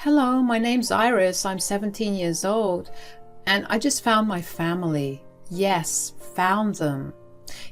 Hello, my name's Iris. I'm 17 years old, and I just found my family. Yes, found them.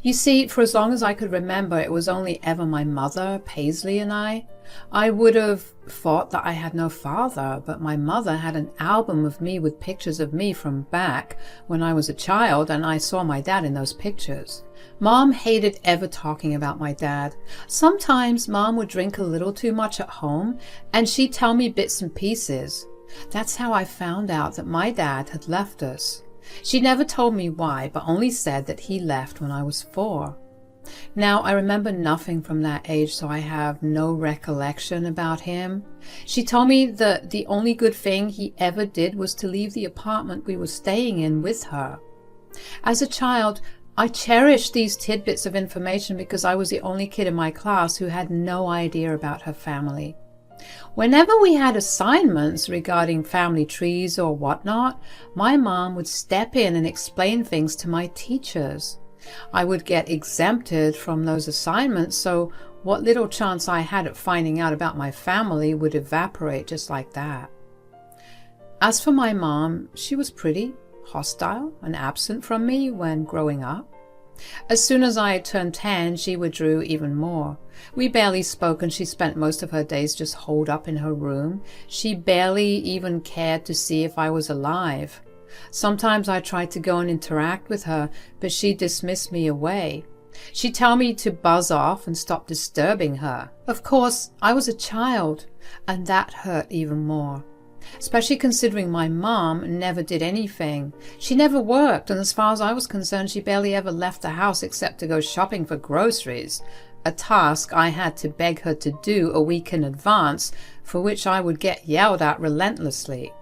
You see, for as long as I could remember, it was only ever my mother, Paisley, and I. I would have thought that I had no father, but my mother had an album of me with pictures of me from back when I was a child, and I saw my dad in those pictures. Mom hated ever talking about my dad. Sometimes Mom would drink a little too much at home, and she'd tell me bits and pieces. That's how I found out that my dad had left us. She never told me why, but only said that he left when I was 4. Now, I remember nothing from that age, so I have no recollection about him. She told me that the only good thing he ever did was to leave the apartment we were staying in with her. As a child, I cherished these tidbits of information because I was the only kid in my class who had no idea about her family. Whenever we had assignments regarding family trees or whatnot, my mom would step in and explain things to my teachers. I would get exempted from those assignments, so what little chance I had at finding out about my family would evaporate just like that. As for my mom, she was pretty hostile and absent from me when growing up. As soon as I turned 10, she withdrew even more. We barely spoke, and she spent most of her days just holed up in her room. She barely even cared to see if I was alive. Sometimes I tried to go and interact with her, but she dismissed me away. She'd tell me to buzz off and stop disturbing her. Of course, I was a child, and that hurt even more. Especially considering my mom never did anything. She never worked, and as far as I was concerned, she barely ever left the house except to go shopping for groceries, a task I had to beg her to do a week in advance, for which I would get yelled at relentlessly.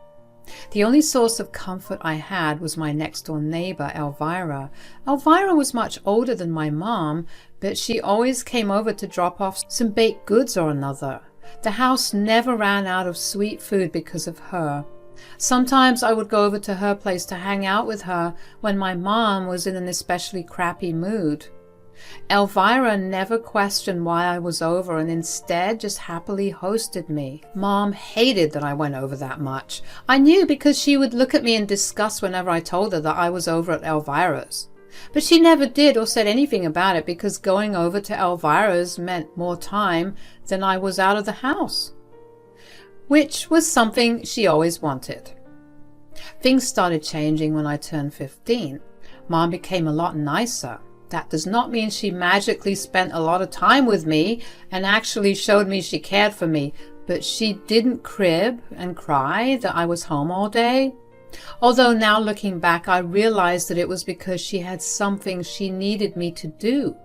The only source of comfort I had was my next-door neighbor, Elvira. Elvira was much older than my mom, but she always came over to drop off some baked goods or another. The house never ran out of sweet food because of her. Sometimes I would go over to her place to hang out with her when my mom was in an especially crappy mood. Elvira never questioned why I was over and instead just happily hosted me. Mom hated that I went over that much. I knew because she would look at me in disgust whenever I told her that I was over at Elvira's. But she never did or said anything about it because going over to Elvira's meant more time than I was out of the house, which was something she always wanted. Things started changing when I turned 15. Mom became a lot nicer. That does not mean she magically spent a lot of time with me and actually showed me she cared for me, but she didn't crib and cry that I was home all day. Although now looking back, I realized that it was because she had something she needed me to do,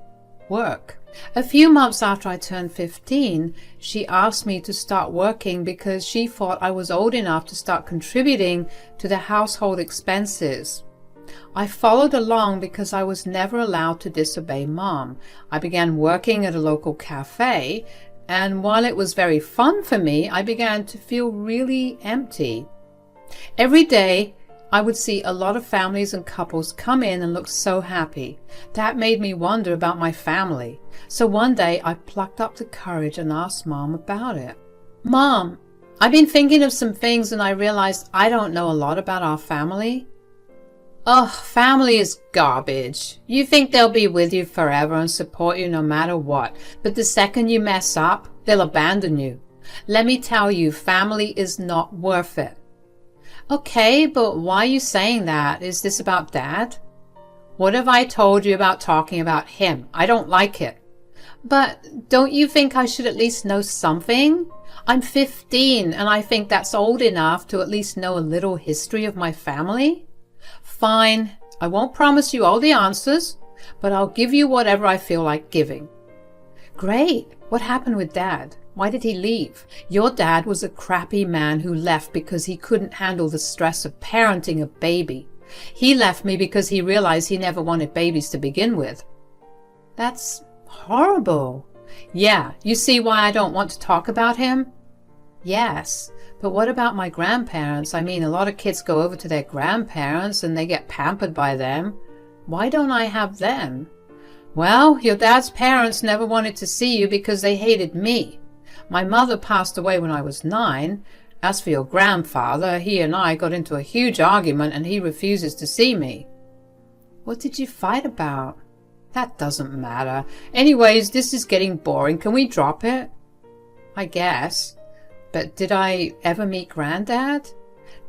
work. A few months after I turned 15, she asked me to start working because she thought I was old enough to start contributing to the household expenses. I followed along because I was never allowed to disobey Mom. I began working at a local cafe, and while it was very fun for me, I began to feel really empty. Every day, I would see a lot of families and couples come in and look so happy. That made me wonder about my family. So one day, I plucked up the courage and asked Mom about it. Mom, I've been thinking of some things and I realized I don't know a lot about our family. Ugh, family is garbage. You think they'll be with you forever and support you no matter what, but the second you mess up, they'll abandon you. Let me tell you, family is not worth it. Okay, but why are you saying that? Is this about Dad? What have I told you about talking about him? I don't like it. But don't you think I should at least know something? I'm 15 and I think that's old enough to at least know a little history of my family. Fine, I won't promise you all the answers, but I'll give you whatever I feel like giving. Great. What happened with Dad? Why did he leave? Your dad was a crappy man who left because he couldn't handle the stress of parenting a baby. He left me because he realized he never wanted babies to begin with. That's horrible. Yeah, you see why I don't want to talk about him? Yes, but what about my grandparents? I mean, a lot of kids go over to their grandparents and they get pampered by them. Why don't I have them? Well, your dad's parents never wanted to see you because they hated me. My mother passed away when I was 9. As for your grandfather, he and I got into a huge argument and he refuses to see me." "What did you fight about?" "That doesn't matter. Anyways, this is getting boring. Can we drop it?" "I guess. But did I ever meet Granddad?"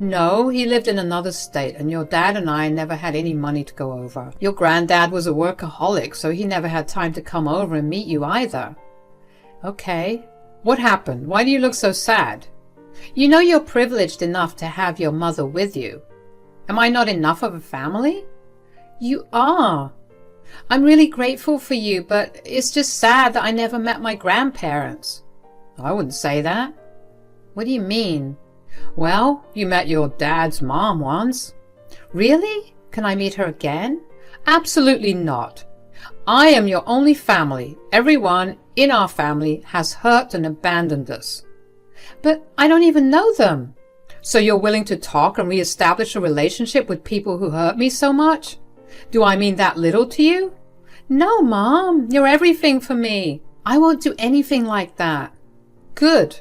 "No, he lived in another state, and your dad and I never had any money to go over. Your granddad was a workaholic, so he never had time to come over and meet you either." "Okay. What happened? Why do you look so sad?" "You know you're privileged enough to have your mother with you. Am I not enough of a family?" "You are. I'm really grateful for you, but it's just sad that I never met my grandparents." "I wouldn't say that." "What do you mean?" "Well, you met your dad's mom once." "Really? Can I meet her again?" "Absolutely not. I am your only family. Everyone in our family has hurt and abandoned us." "But I don't even know them." "So you're willing to talk and reestablish a relationship with people who hurt me so much? Do I mean that little to you?" "No, Mom, you're everything for me. I won't do anything like that." "Good.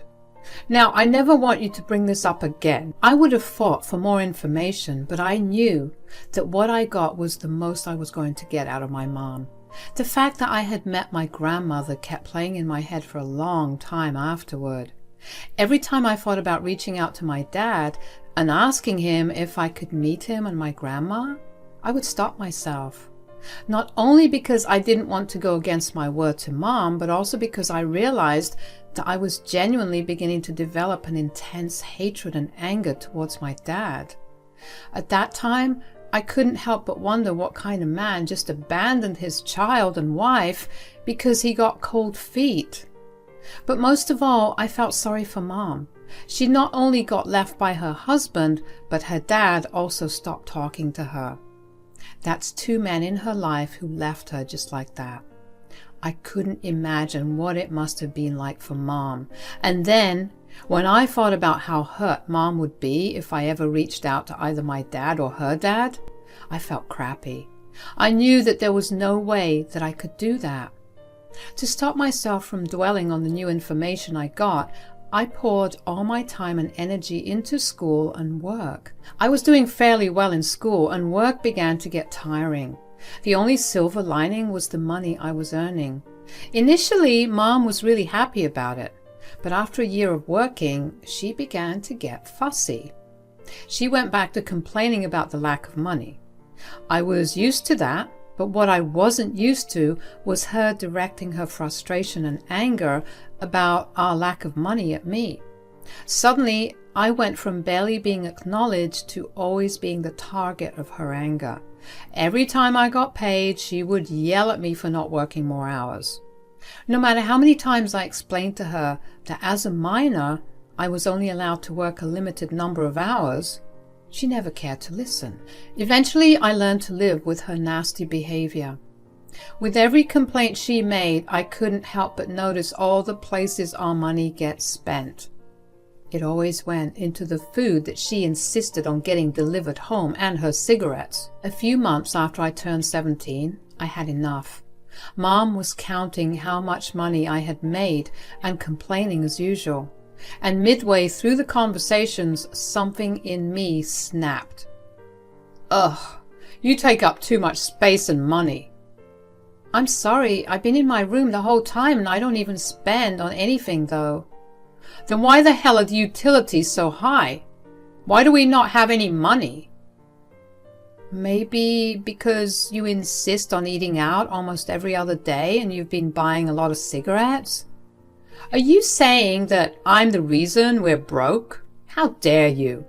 Now, I never want you to bring this up again." I would have fought for more information, but I knew that what I got was the most I was going to get out of my mom. The fact that I had met my grandmother kept playing in my head for a long time afterward. Every time I thought about reaching out to my dad and asking him if I could meet him and my grandma, I would stop myself. Not only because I didn't want to go against my word to Mom, but also because I realized that I was genuinely beginning to develop an intense hatred and anger towards my dad. At that time, I couldn't help but wonder what kind of man just abandoned his child and wife because he got cold feet. But most of all, I felt sorry for Mom. She not only got left by her husband, but her dad also stopped talking to her. That's two men in her life who left her just like that. I couldn't imagine what it must have been like for Mom. And then, when I thought about how hurt Mom would be if I ever reached out to either my dad or her dad, I felt crappy. I knew that there was no way that I could do that. To stop myself from dwelling on the new information I got, I poured all my time and energy into school and work. I was doing fairly well in school, and work began to get tiring. The only silver lining was the money I was earning. Initially, Mom was really happy about it, but after a year of working, she began to get fussy. She went back to complaining about the lack of money. I was used to that, but what I wasn't used to was her directing her frustration and anger about our lack of money at me. Suddenly, I went from barely being acknowledged to always being the target of her anger. Every time I got paid, she would yell at me for not working more hours. No matter how many times I explained to her that as a minor, I was only allowed to work a limited number of hours, she never cared to listen. Eventually, I learned to live with her nasty behavior. With every complaint she made, I couldn't help but notice all the places our money gets spent. It always went into the food that she insisted on getting delivered home and her cigarettes. A few months after I turned 17, I had enough. Mom was counting how much money I had made and complaining as usual. And midway through the conversations, something in me snapped. "Ugh, you take up too much space and money." "I'm sorry, I've been in my room the whole time and I don't even spend on anything though." "Then why the hell are the utilities so high? Why do we not have any money?" "Maybe because you insist on eating out almost every other day and you've been buying a lot of cigarettes." "Are you saying that I'm the reason we're broke? How dare you?"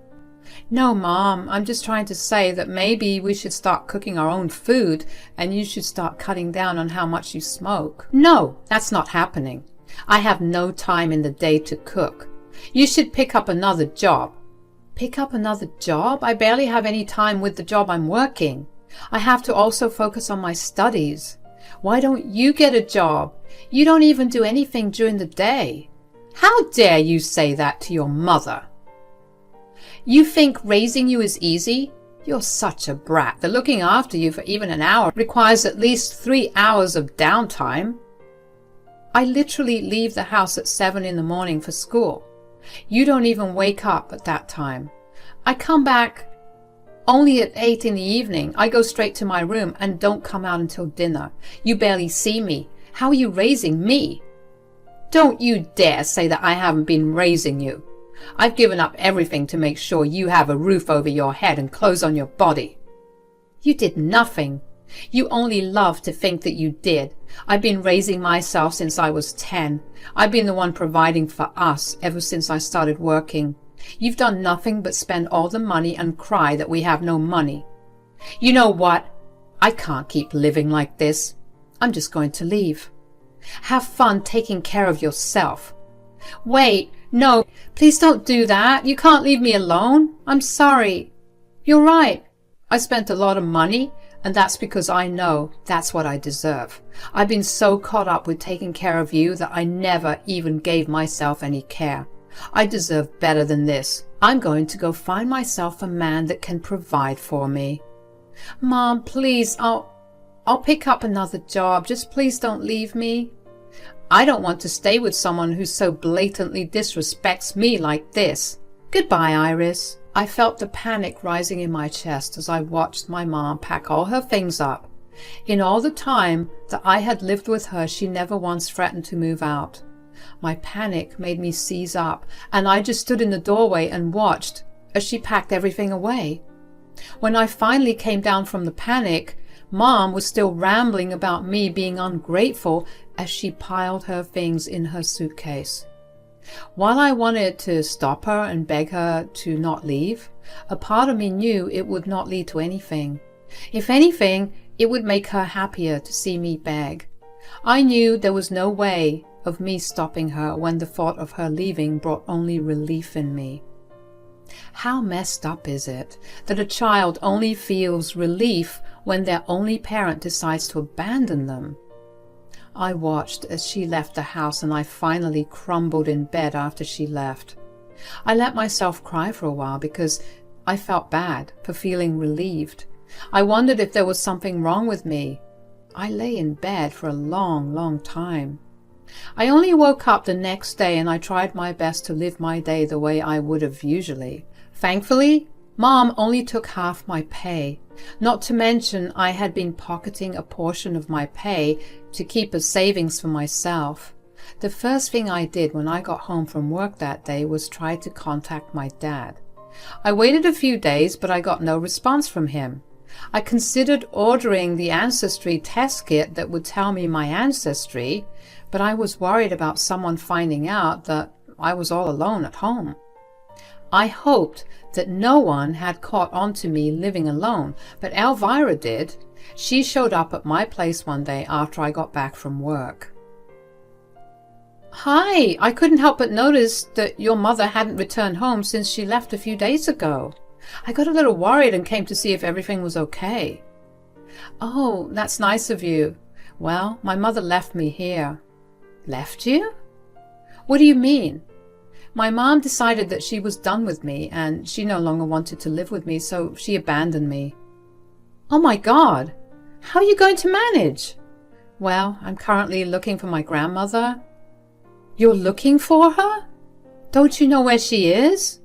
"No, Mom, I'm just trying to say that maybe we should start cooking our own food and you should start cutting down on how much you smoke." "No, that's not happening. I have no time in the day to cook. You should pick up another job." "Pick up another job? I barely have any time with the job I'm working. I have to also focus on my studies. Why don't you get a job? You don't even do anything during the day." "How dare you say that to your mother? You think raising you is easy? You're such a brat that looking after you for even an hour requires at least 3 hours of downtime. I literally leave the house at 7 in the morning for school. You don't even wake up at that time. I come back only at 8 in the evening. I go straight to my room and don't come out until dinner. You barely see me. How are you raising me? Don't you dare say that I haven't been raising you. I've given up everything to make sure you have a roof over your head and clothes on your body. You did nothing. You only love to think that you did. I've been raising myself since I was 10. I've been the one providing for us ever since I started working. You've done nothing but spend all the money and cry that we have no money. You know what? I can't keep living like this. I'm just going to leave. Have fun taking care of yourself. Wait, no, please don't do that. You can't leave me alone. I'm sorry. You're right. I spent a lot of money, and that's because I know that's what I deserve. I've been so caught up with taking care of you that I never even gave myself any care. I deserve better than this. I'm going to go find myself a man that can provide for me. Mom, please, I'll pick up another job. Just please don't leave me. I don't want to stay with someone who so blatantly disrespects me like this. Goodbye, Iris. I felt the panic rising in my chest as I watched my mom pack all her things up. In all the time that I had lived with her, she never once threatened to move out. My panic made me seize up, and I just stood in the doorway and watched as she packed everything away. When I finally came down from the panic, Mom was still rambling about me being ungrateful as she piled her things in her suitcase. While I wanted to stop her and beg her to not leave, a part of me knew it would not lead to anything. If anything, it would make her happier to see me beg. I knew there was no way of me stopping her when the thought of her leaving brought only relief in me. How messed up is it that a child only feels relief when their only parent decides to abandon them? I watched as she left the house, and I finally crumbled in bed after she left. I let myself cry for a while because I felt bad for feeling relieved. I wondered if there was something wrong with me. I lay in bed for a long, long time. I only woke up the next day, and I tried my best to live my day the way I would have usually. Thankfully, Mom only took half my pay. Not to mention I had been pocketing a portion of my pay to keep as savings for myself. The first thing I did when I got home from work that day was try to contact my dad. I waited a few days, but I got no response from him. I considered ordering the ancestry test kit that would tell me my ancestry, but I was worried about someone finding out that I was all alone at home. I hoped that no one had caught on to me living alone, but Elvira did. She showed up at my place one day after I got back from work. Hi, I couldn't help but notice that your mother hadn't returned home since she left a few days ago. I got a little worried and came to see if everything was okay. Oh, that's nice of you. Well, my mother left me here. Left you? What do you mean? My mom decided that she was done with me and she no longer wanted to live with me, so she abandoned me. Oh my God! How are you going to manage? Well, I'm currently looking for my grandmother. You're looking for her? Don't you know where she is?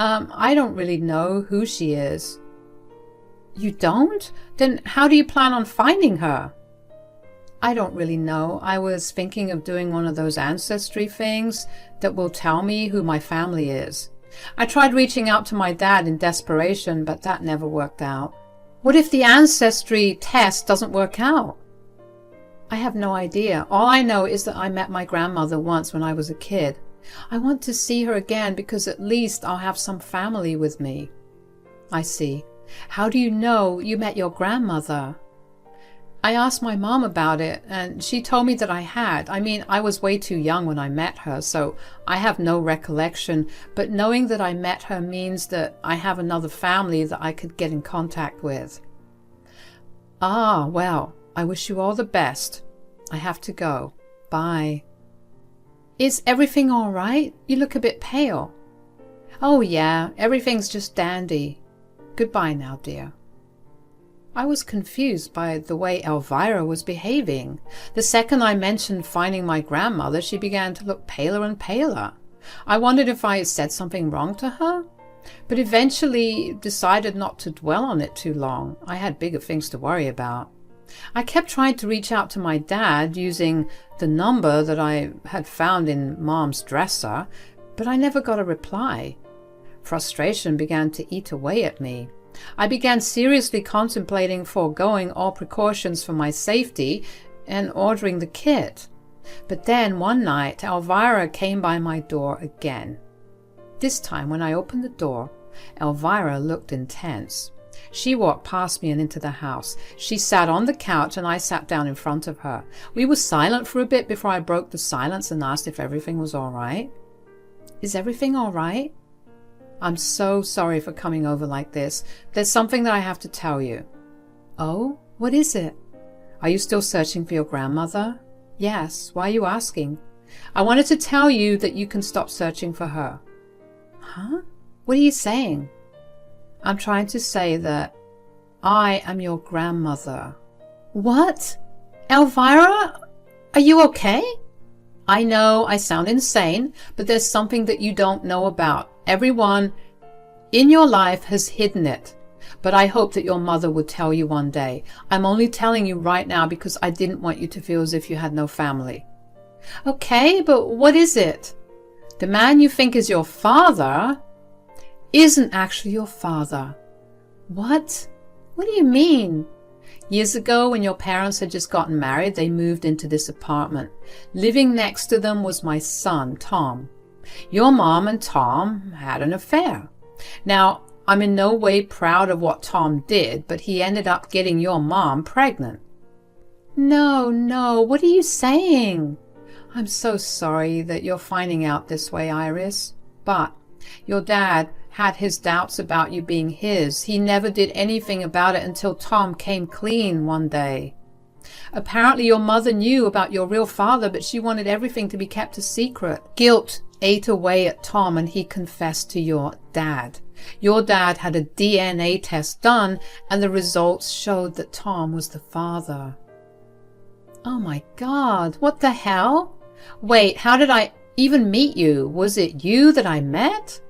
I don't really know who she is. You don't? Then how do you plan on finding her? I don't really know. I was thinking of doing one of those ancestry things that will tell me who my family is. I tried reaching out to my dad in desperation, but that never worked out. What if the ancestry test doesn't work out? I have no idea. All I know is that I met my grandmother once when I was a kid. I want to see her again because at least I'll have some family with me. I see. How do you know you met your grandmother? I asked my mom about it, and she told me that I had. I mean, I was way too young when I met her, so I have no recollection, but knowing that I met her means that I have another family that I could get in contact with. Ah, well, I wish you all the best. I have to go. Bye. Is everything all right? You look a bit pale. Oh yeah, everything's just dandy. Goodbye now, dear. I was confused by the way Elvira was behaving. The second I mentioned finding my grandmother, she began to look paler and paler. I wondered if I had said something wrong to her, but eventually decided not to dwell on it too long. I had bigger things to worry about. I kept trying to reach out to my dad using the number that I had found in Mom's dresser, but I never got a reply. Frustration began to eat away at me. I began seriously contemplating foregoing all precautions for my safety and ordering the kit. But then one night, Elvira came by my door again. This time when I opened the door, Elvira looked intense. She walked past me and into the house. She sat on the couch and I sat down in front of her. We were silent for a bit before I broke the silence and asked if everything was all right. Is everything all right? I'm so sorry for coming over like this. There's something that I have to tell you. Oh, what is it? Are you still searching for your grandmother? Yes. Why are you asking? I wanted to tell you that you can stop searching for her. Huh? What are you saying? I'm trying to say that I am your grandmother. What? Elvira? Are you okay? I know I sound insane, but there's something that you don't know about. Everyone in your life has hidden it, but I hope that your mother would tell you one day. I'm only telling you right now because I didn't want you to feel as if you had no family. Okay, but what is it? The man you think is your father isn't actually your father. What? What do you mean? Years ago, when your parents had just gotten married, they moved into this apartment. Living next to them was my son, Tom. Your mom and Tom had an affair. Now, I'm in no way proud of what Tom did, but he ended up getting your mom pregnant. No, what are you saying? I'm so sorry that you're finding out this way, Iris, but your dad had his doubts about you being his. He never did anything about it until Tom came clean one day. Apparently your mother knew about your real father, but she wanted everything to be kept a secret. Guilt ate away at Tom and he confessed to your dad. Your dad had a DNA test done and the results showed that Tom was the father. Oh my God, what the hell? Wait, how did I even meet you? Was it you that I met?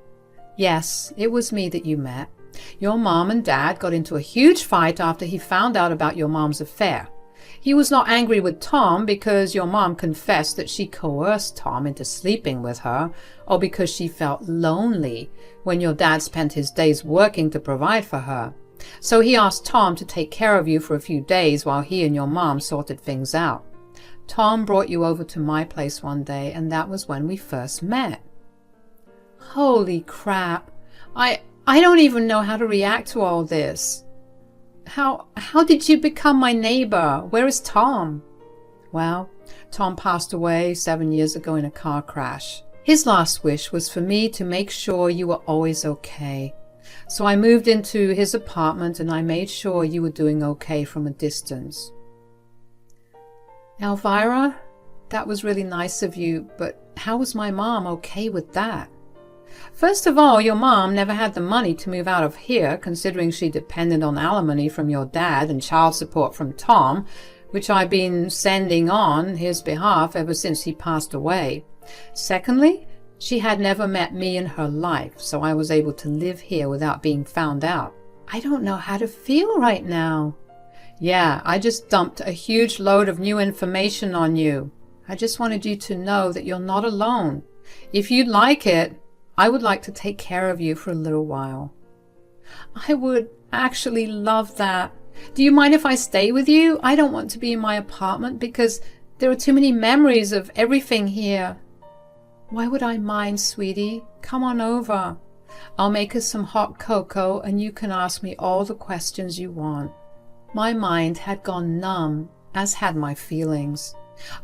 Yes, it was me that you met. Your mom and dad got into a huge fight after he found out about your mom's affair. He was not angry with Tom because your mom confessed that she coerced Tom into sleeping with her, or because she felt lonely when your dad spent his days working to provide for her. So he asked Tom to take care of you for a few days while he and your mom sorted things out. Tom brought you over to my place one day, and that was when we first met. Holy crap. I don't even know how to react to all this. How did you become my neighbor? Where is Tom? Well, Tom passed away 7 years ago in a car crash. His last wish was for me to make sure you were always okay. So I moved into his apartment and I made sure you were doing okay from a distance. Elvira, that was really nice of you, but how was my mom okay with that? First of all, your mom never had the money to move out of here, considering she depended on alimony from your dad and child support from Tom, which I've been sending on his behalf ever since he passed away. Secondly, she had never met me in her life, so I was able to live here without being found out. I don't know how to feel right now. Yeah, I just dumped a huge load of new information on you. I just wanted you to know that you're not alone. If you'd like it, I would like to take care of you for a little while. I would actually love that. Do you mind if I stay with you? I don't want to be in my apartment because there are too many memories of everything here. Why would I mind, sweetie? Come on over. I'll make us some hot cocoa and you can ask me all the questions you want. My mind had gone numb, as had my feelings.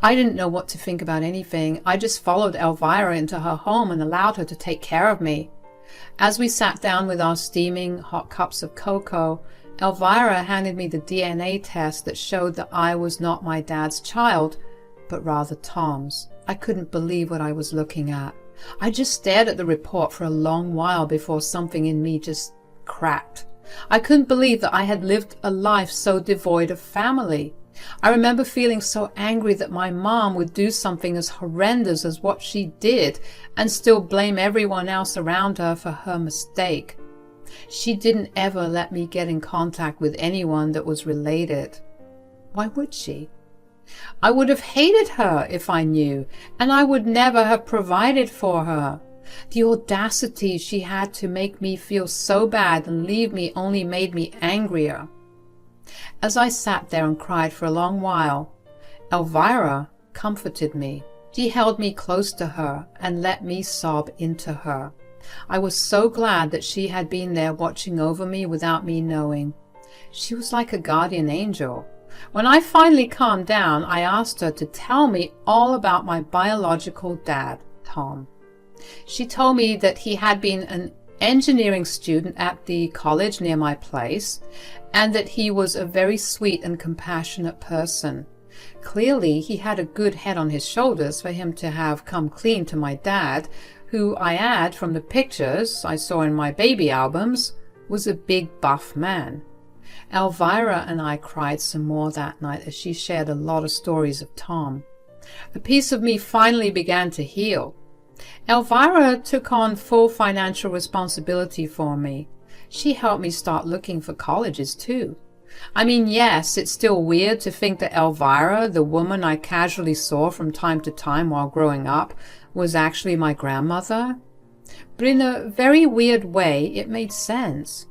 I didn't know what to think about anything. I just followed Elvira into her home and allowed her to take care of me. As we sat down with our steaming hot cups of cocoa, Elvira handed me the DNA test that showed that I was not my dad's child, but rather Tom's. I couldn't believe what I was looking at. I just stared at the report for a long while before something in me just cracked. I couldn't believe that I had lived a life so devoid of family. I remember feeling so angry that my mom would do something as horrendous as what she did and still blame everyone else around her for her mistake. She didn't ever let me get in contact with anyone that was related. Why would she? I would have hated her if I knew, and I would never have provided for her. The audacity she had to make me feel so bad and leave me only made me angrier. As I sat there and cried for a long while, Elvira comforted me. She held me close to her and let me sob into her. I was so glad that she had been there watching over me without me knowing. She was like a guardian angel. When I finally calmed down, I asked her to tell me all about my biological dad, Tom. She told me that he had been an engineering student at the college near my place, and that he was a very sweet and compassionate person. Clearly, he had a good head on his shoulders for him to have come clean to my dad, who, I add from the pictures I saw in my baby albums, was a big buff man. Elvira and I cried some more that night as she shared a lot of stories of Tom. A piece of me finally began to heal. Elvira took on full financial responsibility for me. She helped me start looking for colleges too. I mean, yes, it's still weird to think that Elvira, the woman I casually saw from time to time while growing up, was actually my grandmother. But in a very weird way, it made sense.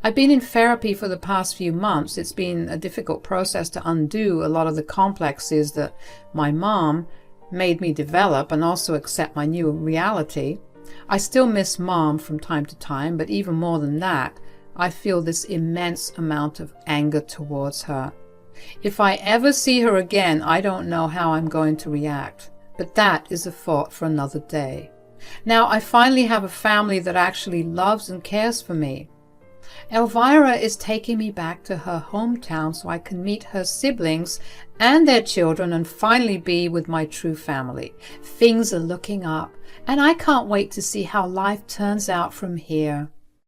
I've been in therapy for the past few months. It's been a difficult process to undo a lot of the complexes that my mom made me develop and also accept my new reality. I still miss Mom from time to time, but even more than that, I feel this immense amount of anger towards her. If I ever see her again, I don't know how I'm going to react, but that is a thought for another day. Now I finally have a family that actually loves and cares for me. Elvira is taking me back to her hometown so I can meet her siblings and their children and finally be with my true family. Things are looking up, and I can't wait to see how life turns out from here.